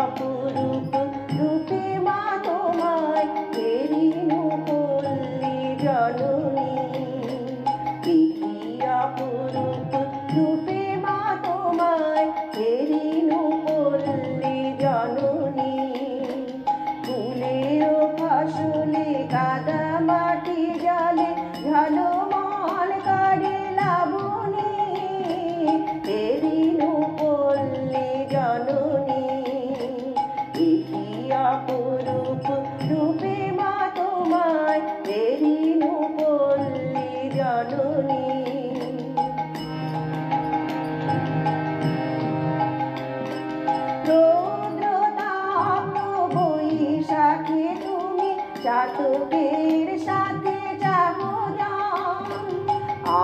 অপরূপ রূপে মা তোমায় হেরিনু পল্লী জননী। অপরূপ রূপে মা তোমায় হেরিনু পল্লী জননী। ফুলেও ফসলে কাদা মাটি জলে ঝলমল করে লাবণী। হেরিনু পল্লী জননী। অপরূপ রূপে মা তোমায় হেরিনু পল্লী জননী। বৈশাখে তুমি চাতকের সাথে যাবো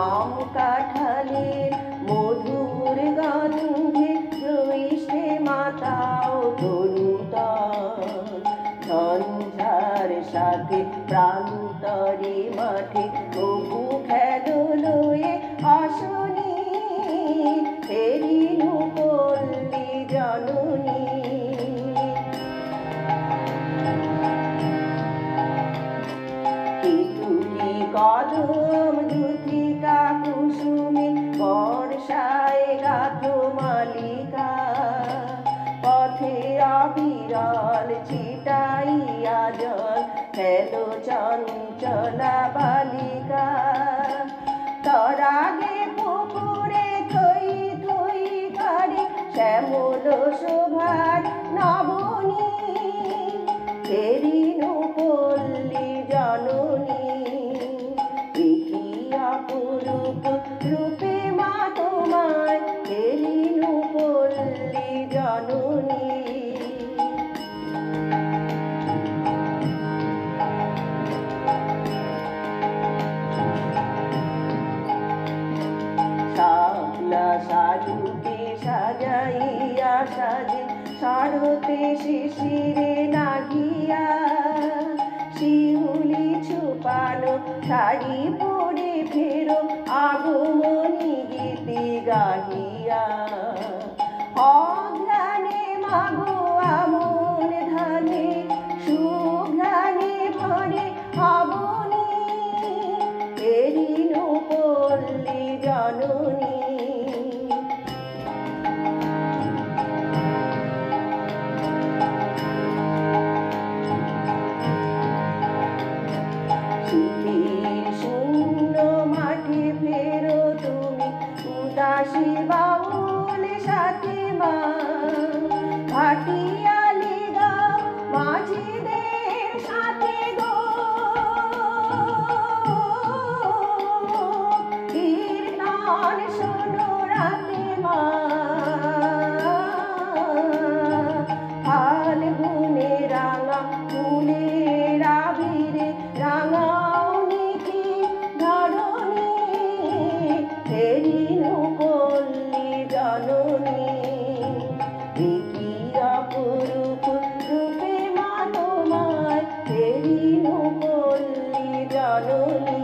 আম কাঁঠালের মধুর গন্ধে জ্যৈষ্ঠে মাতাও তরুতল। ঝঞ্ঝার সাথে প্রান্তরে মাঠে তবু খেলো লয়ে আসনি। হেরিনু পল্লী জননী। কদম যুথিকা কুসুমে বর্ষায় গাথো মালিকা। পথে অবিরল ছিটাইয়া জল খেলো চঞ্চলা বালিকা। তরাগে পুকুরে থই থই করে শ্যামল শোভার নবনী। হেরিনু পল্লী জননী। অপরূপ রূপে মা তোমায় হেরিনু পল্লী জননী। শাপলা শালুকে সাজাইয়া সাজে শরতে শিশিরে নাগিয়া। শিউলি ছুপানো শাড়ি পরে ফেরো আগমনী গীতি গাহিয়া। অঘ্রাণে মাগো আমন ধানে সুঘ্রাণে ভরে অবনী। হেরিনু পল্লী জননী। শূন্য মাঠে ফেরো তুমি উদাসী বাউল সাথে মা। ভাটিয়ালি গাও মাঝিদের সাথে গো। কীর্তন শোনো রাতে মা। ফাল্গুনে রাঙা ফুলের আবিরে রাঙাওনি কি ধরণী। হেরিনু পল্লী জননী। অপরূপ রূপে মা তোমায় হেরিনু পল্লী জননী।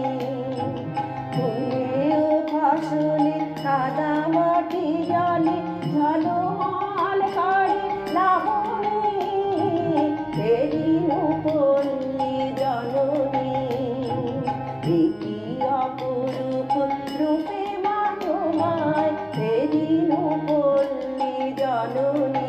ফুলেও ফসলে কাদা মাটি জলে ঝলমল করে লাবণী। হেরিনু পল্লী জননী। অপরূপ রূপে মা তোমায় হেরিনু পল্লী জননী।